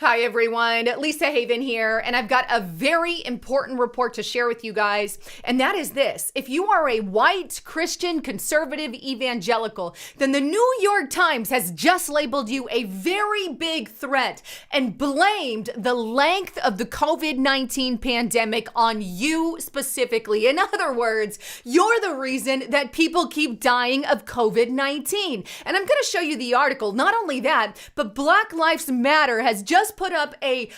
Hi everyone, Lisa Haven here, and I've got a very important report to share with you guys, and that is this. If you are a white, Christian, conservative, evangelical, then the New York Times has just labeled you a very big threat and blamed the length of the COVID-19 pandemic on you specifically. In other words, you're the reason that people keep dying of COVID-19. And I'm going to show you the article. Not only that, but Black Lives Matter has just put up a,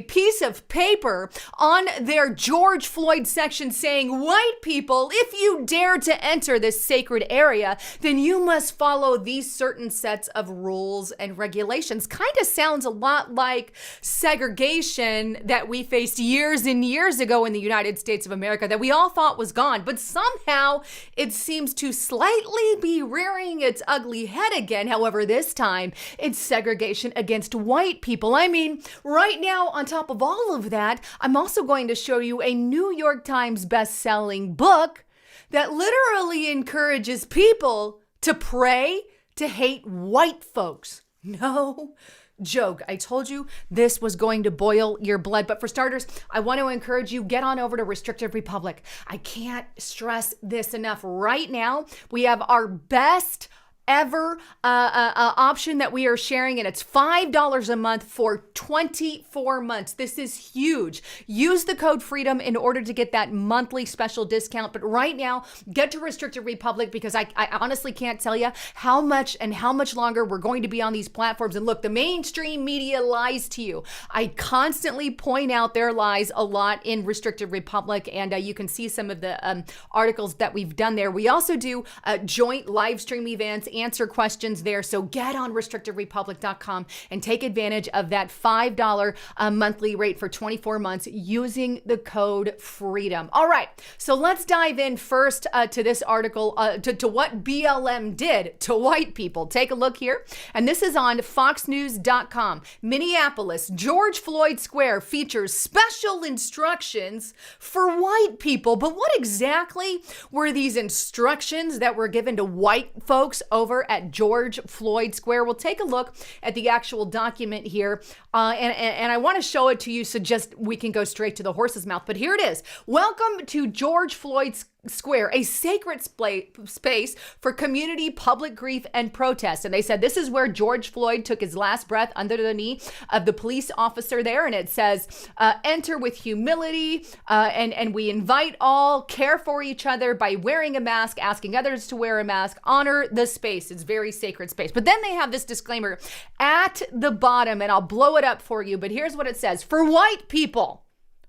piece of paper on their George Floyd section saying, white people, if you dare to enter this sacred area, then you must follow these certain sets of rules and regulations. Kind of sounds a lot like segregation that we faced years and years ago in the United States of America that we all thought was gone, but somehow it seems to slightly be rearing its ugly head again. However, this time it's segregation against white people. I mean, right now, on top of all of that, I'm also going to show you a New York Times best-selling book that literally encourages people to pray to hate white folks. No joke. I told you this was going to boil your blood. But for starters, I want to encourage you, get on over to Restrictive Republic. I can't stress this enough. Right now, we have our best ever option that we are sharing, and it's $5 a month for 24 months. This is huge. Use the code FREEDOM in order to get that monthly special discount. But right now, get to Restricted Republic because I honestly can't tell you how much longer we're going to be on these platforms. And look, the mainstream media lies to you. I constantly point out their lies a lot in Restricted Republic, and you can see some of the articles that we've done there. We also do joint live stream events, answer questions there. So get on restrictedrepublic.com and take advantage of that $5 monthly rate for 24 months using the code FREEDOM. All right, so let's dive in first to this article, to what BLM did to white people. Take a look here. And this is on foxnews.com. Minneapolis, George Floyd Square features special instructions for white people. But what exactly were these instructions that were given to white folks over at George Floyd Square? We'll take a look at the actual document here, and I want to show it to you so just we can go straight to the horse's mouth. But here it is. Welcome to George Floyd Square, a sacred space for community, public grief, and protest. And they said this is where George Floyd took his last breath under the knee of the police officer there. And it says, enter with humility, and we invite all, care for each other by wearing a mask, asking others to wear a mask, honor the space. It's very sacred space. But then they have this disclaimer at the bottom, and I'll blow it up for you. But here's what it says. For white people,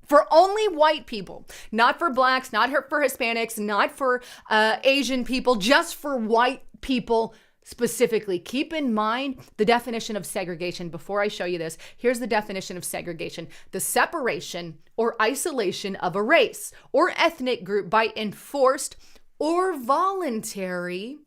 for only white people, not for blacks, not for Hispanics, not for Asian people, just for white people specifically. Keep in mind the definition of segregation. Before I show you this, here's the definition of segregation: the separation or isolation of a race or ethnic group by enforced or voluntary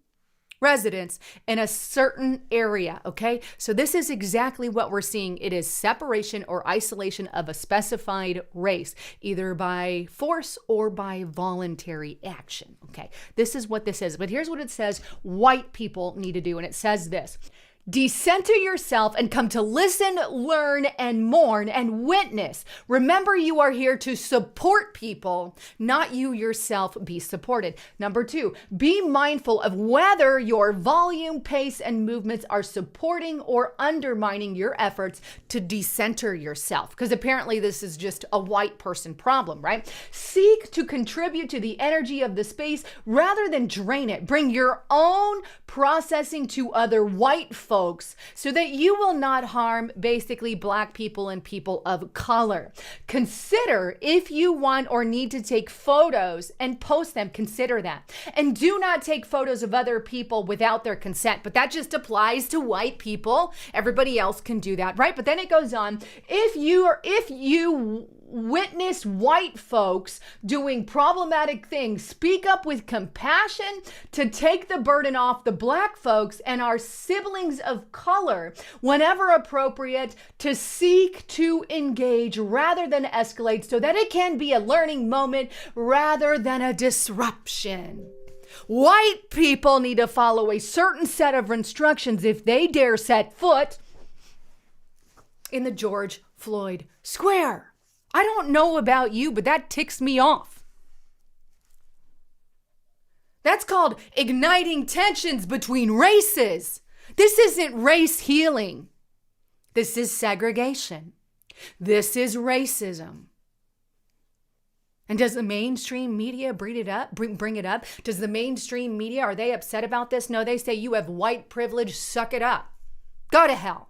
residents in a certain area, okay? So this is exactly what we're seeing. It is separation or isolation of a specified race, either by force or by voluntary action, okay? This is what this is. But here's what it says white people need to do, and it says this: decenter yourself and come to listen, learn, and mourn and witness. Remember, you are here to support people, not you yourself be supported. Number 2, be mindful of whether your volume, pace, and movements are supporting or undermining your efforts to decenter yourself. Because apparently this is just a white person problem, right? Seek to contribute to the energy of the space rather than drain it. Bring your own processing to other white folks so that you will not harm basically black people and people of color. Consider if you want or need to take photos and post them. Consider that. And do not take photos of other people without their consent. But that just applies to white people. Everybody else can do that, right? But then it goes on. If you witness white folks doing problematic things, speak up with compassion to take the burden off the black folks and our siblings of color whenever appropriate, to seek to engage rather than escalate so that it can be a learning moment rather than a disruption. White people need to follow a certain set of instructions if they dare set foot in the George Floyd Square. I don't know about you, but that ticks me off. That's called igniting tensions between races. This isn't race healing. This is segregation. This is racism. And does the mainstream media bring it up? Does the mainstream media, are they upset about this? No, they say you have white privilege, suck it up. Go to hell.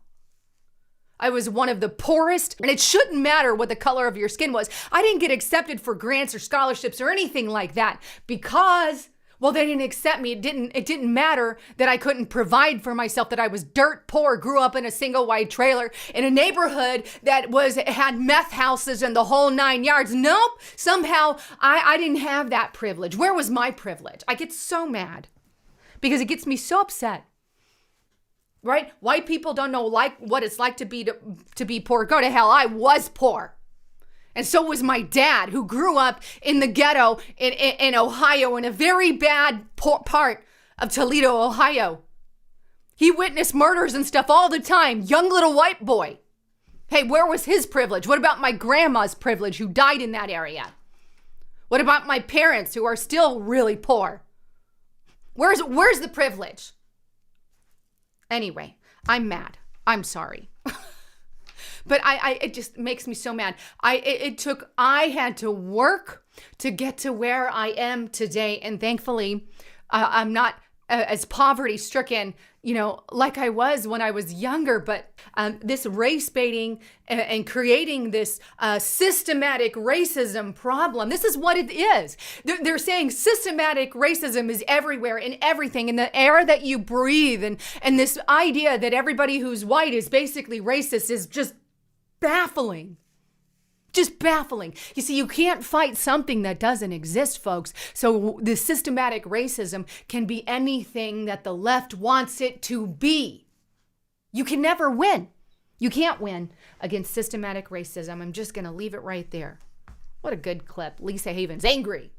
I was one of the poorest, and it shouldn't matter what the color of your skin was. I didn't get accepted for grants or scholarships or anything like that because, well, they didn't accept me. It didn't matter that I couldn't provide for myself, that I was dirt poor, grew up in a single wide trailer in a neighborhood that had meth houses and the whole 9 yards. Nope. Somehow I didn't have that privilege. Where was my privilege? I get so mad because it gets me so upset. Right? White people don't know what it's like to be poor. Go to hell. I was poor. And so was my dad, who grew up in the ghetto in Ohio, in a very bad part of Toledo, Ohio. He witnessed murders and stuff all the time. Young little white boy. Hey, where was his privilege? What about my grandma's privilege, who died in that area? What about my parents, who are still really poor? Where's the privilege? Anyway, I'm mad. I'm sorry. But it just makes me so mad. I had to work to get to where I am today. And thankfully, I'm not as poverty stricken, like I was when I was younger. But this race baiting and creating this systematic racism problem, this is what it is. They're saying systematic racism is everywhere, in everything, in the air that you breathe. And this idea that everybody who's white is basically racist is just baffling. Just baffling. You see, you can't fight something that doesn't exist, folks. So the systematic racism can be anything that the left wants it to be. You can never win. You can't win against systematic racism. I'm just going to leave it right there. What a good clip. Lisa Haven's angry.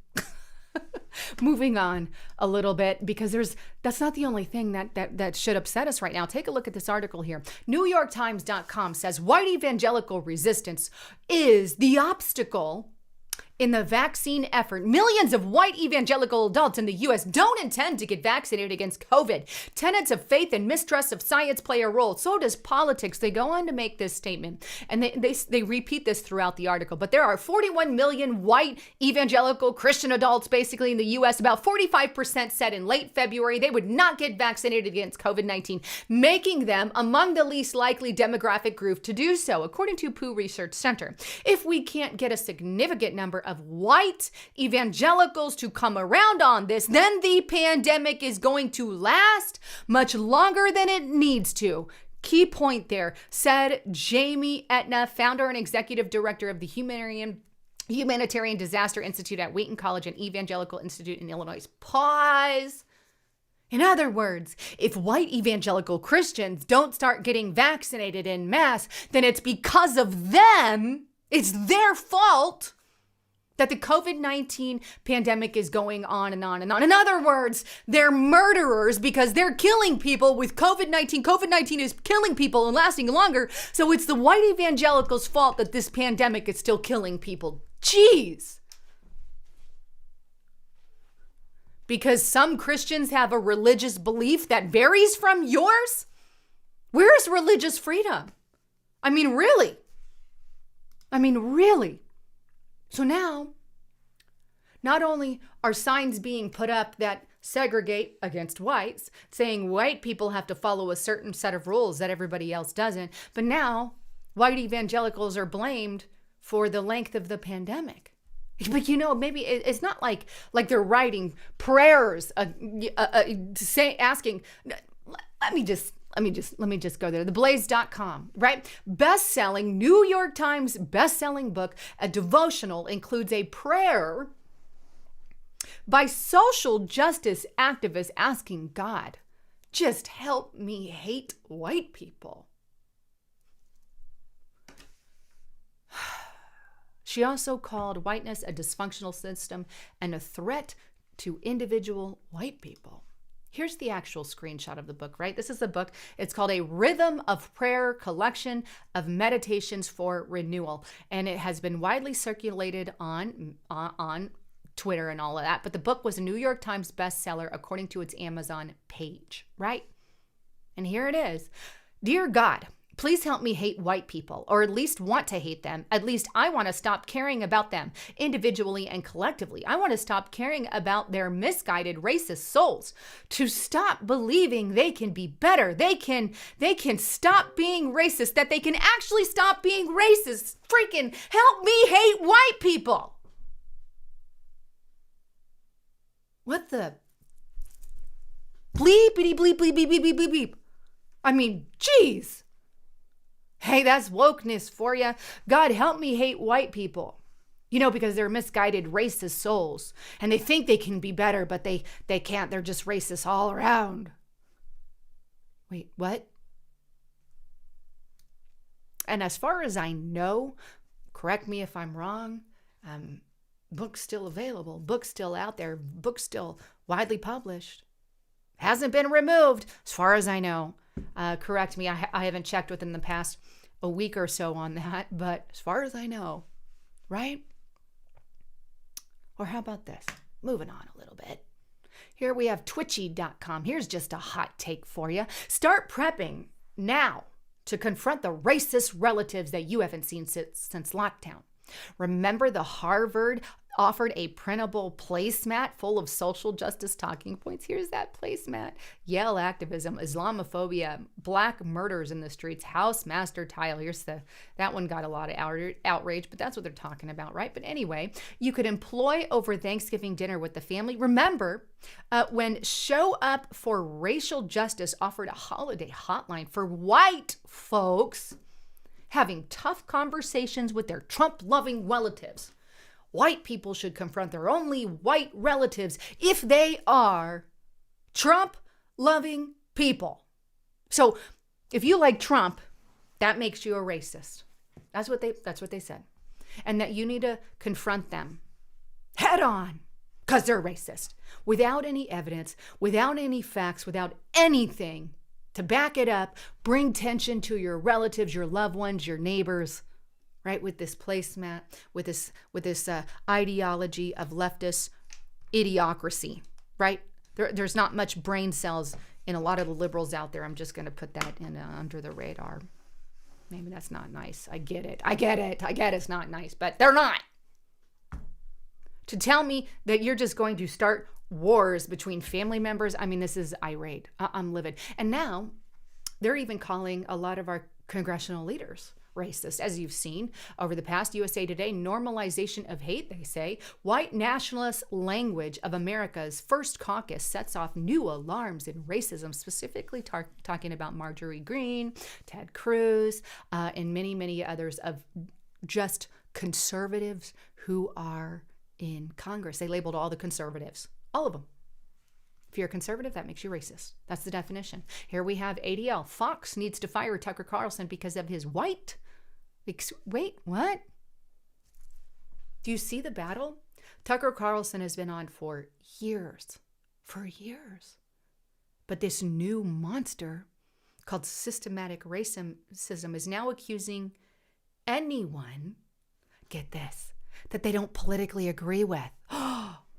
Moving on a little bit, because that's not the only thing that should upset us right now. Take a look at this article here. NewYorkTimes.com says white evangelical resistance is the obstacle in the vaccine effort. Millions of white evangelical adults in the U.S. don't intend to get vaccinated against COVID. Tenets of faith and mistrust of science play a role. So does politics. They go on to make this statement, and they repeat this throughout the article. But there are 41 million white evangelical Christian adults basically in the U.S. About 45% said in late February they would not get vaccinated against COVID-19, making them among the least likely demographic group to do so, according to Pew Research Center. If we can't get a significant number of white evangelicals to come around on this, then the pandemic is going to last much longer than it needs to. Key point there, said Jamie Etna, founder and executive director of the Humanitarian Disaster Institute at Wheaton College and Evangelical Institute in Illinois. Pause. In other words, if white evangelical Christians don't start getting vaccinated en masse, then it's because of them. It's their fault that the COVID-19 pandemic is going on and on and on. In other words, they're murderers because they're killing people with COVID-19. COVID-19 is killing people and lasting longer. So it's the white evangelicals' fault that this pandemic is still killing people. Jeez. Because some Christians have a religious belief that varies from yours? Where's religious freedom? I mean, really? So now, not only are signs being put up that segregate against whites, saying white people have to follow a certain set of rules that everybody else doesn't, but now white evangelicals are blamed for the length of the pandemic. But maybe it's not like they're writing prayers, asking. Let me just go there. TheBlaze.com, right? Best-selling, New York Times best-selling book, a devotional, includes a prayer by social justice activists asking God, just help me hate white people. She also called whiteness a dysfunctional system and a threat to individual white people. Here's the actual screenshot of the book, right? This is the book. It's called A Rhythm of Prayer, Collection of Meditations for Renewal. And it has been widely circulated on Twitter and all of that. But the book was a New York Times bestseller according to its Amazon page, right? And here it is. Dear God, please help me hate white people, or at least want to hate them. At least I want to stop caring about them individually and collectively. I want to stop caring about their misguided racist souls, to stop believing they can be better. They can stop being racist, that they can actually stop being racist. Freaking help me hate white people. What the bleepity bleep bleep bleep bleep bleep bleep. I mean, geez. Hey, that's wokeness for you. God, help me hate white people. Because they're misguided racist souls. And they think they can be better, but they can't. They're just racist all around. Wait, what? And as far as I know, correct me if I'm wrong, book's still available. Book's still out there. Book's still widely published. Hasn't been removed, as far as I know. Correct me. I haven't checked within the past a week or so on that, but as far as I know, right? Or how about this? Moving on a little bit. Here we have twitchy.com. Here's just a hot take for you. Start prepping now to confront the racist relatives that you haven't seen since lockdown. Remember the Harvard offered a printable placemat full of social justice talking points? Here's that placemat. Yale activism, Islamophobia, black murders in the streets, house master tile. That one got a lot of outrage, but that's what they're talking about, right? But anyway, you could employ over Thanksgiving dinner with the family. Remember when Show Up for Racial Justice offered a holiday hotline for white folks having tough conversations with their Trump-loving relatives. White people should confront their only white relatives if they are Trump-loving people. So if you like Trump, that makes you a racist. That's what they said. And that you need to confront them head on because they're racist without any evidence, without any facts, without anything to back it up. Bring tension to your relatives, your loved ones, your neighbors. Right, with this placemat, with this ideology of leftist idiocracy, right? There's not much brain cells in a lot of the liberals out there. I'm just going to put that in under the radar. Maybe that's not nice. I get it. I get it's not nice, but they're not. To tell me that you're just going to start wars between family members, I mean, this is irate. I'm livid. And now they're even calling a lot of our congressional leaders racist, as you've seen over the past. USA Today, normalization of hate, they say. White nationalist language of America's first caucus sets off new alarms in racism, specifically talking about Marjorie Greene, Ted Cruz, and many, many others of just conservatives who are in Congress. They labeled all the conservatives, all of them. If you're a conservative, that makes you racist. That's the definition. Here we have ADL. Fox needs to fire Tucker Carlson because of his white. Wait, what? Do you see the battle? Tucker Carlson has been on for years. But this new monster called systematic racism is now accusing anyone, get this, that they don't politically agree with.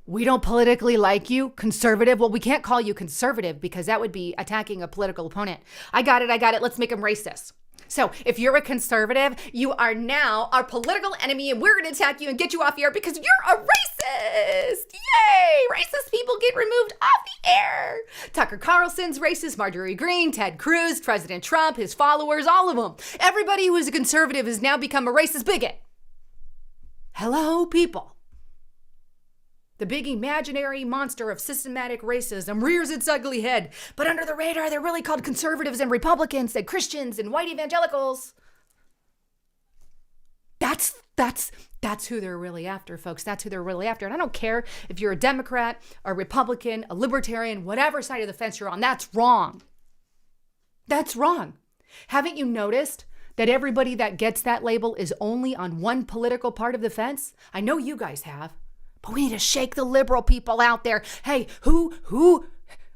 We don't politically like you, conservative? Well, we can't call you conservative because that would be attacking a political opponent. I got it. Let's make them racist. So if you're a conservative, you are now our political enemy and we're going to attack you and get you off the air because you're a racist. Yay! Racist people get removed off the air. Tucker Carlson's racist, Marjorie Greene, Ted Cruz, President Trump, his followers, all of them. Everybody who is a conservative has now become a racist bigot. Hello, people. The big imaginary monster of systematic racism rears its ugly head. But under the radar, they're really called conservatives and Republicans and Christians and white evangelicals. That's who they're really after, folks. That's who they're really after. And I don't care if you're a Democrat, a Republican, a Libertarian, whatever side of the fence you're on. That's wrong. That's wrong. Haven't you noticed that everybody that gets that label is only on one political part of the fence? I know you guys have. But we need to shake the liberal people out there. Hey,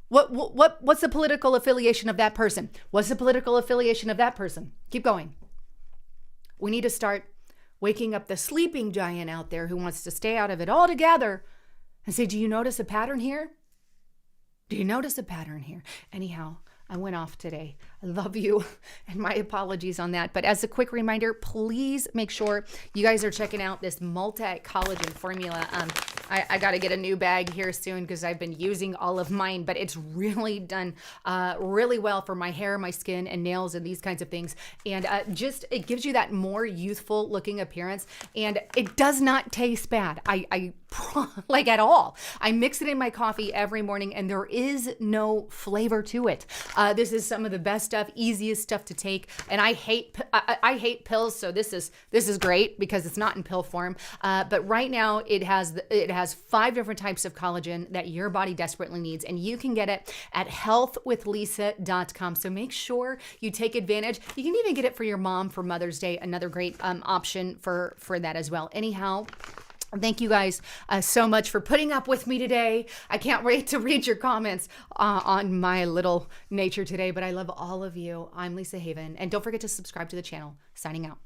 What's the political affiliation of that person? What's the political affiliation of that person? Keep going. We need to start waking up the sleeping giant out there who wants to stay out of it altogether and say, do you notice a pattern here? Do you notice a pattern here? Anyhow, I went off today. I love you and my apologies on that. But as a quick reminder, please make sure you guys are checking out this multi-collagen formula. I got to get a new bag here soon because I've been using all of mine, but it's really done really well for my hair, my skin, and nails and these kinds of things. And just it gives you that more youthful looking appearance, and it does not taste bad. I like at all. I mix it in my coffee every morning, and there is no flavor to it. This is some of the best stuff, easiest stuff to take, and I hate pills, so this is great because it's not in pill form. But right now it has 5 different types of collagen that your body desperately needs, and you can get it at healthwithlisa.com. So make sure you take advantage. You can even get it for your mom for Mother's Day, another great option for that as well. Anyhow, thank you guys so much for putting up with me today. I can't wait to read your comments on my little nature today, but I love all of you. I'm Lisa Haven, and don't forget to subscribe to the channel. Signing out.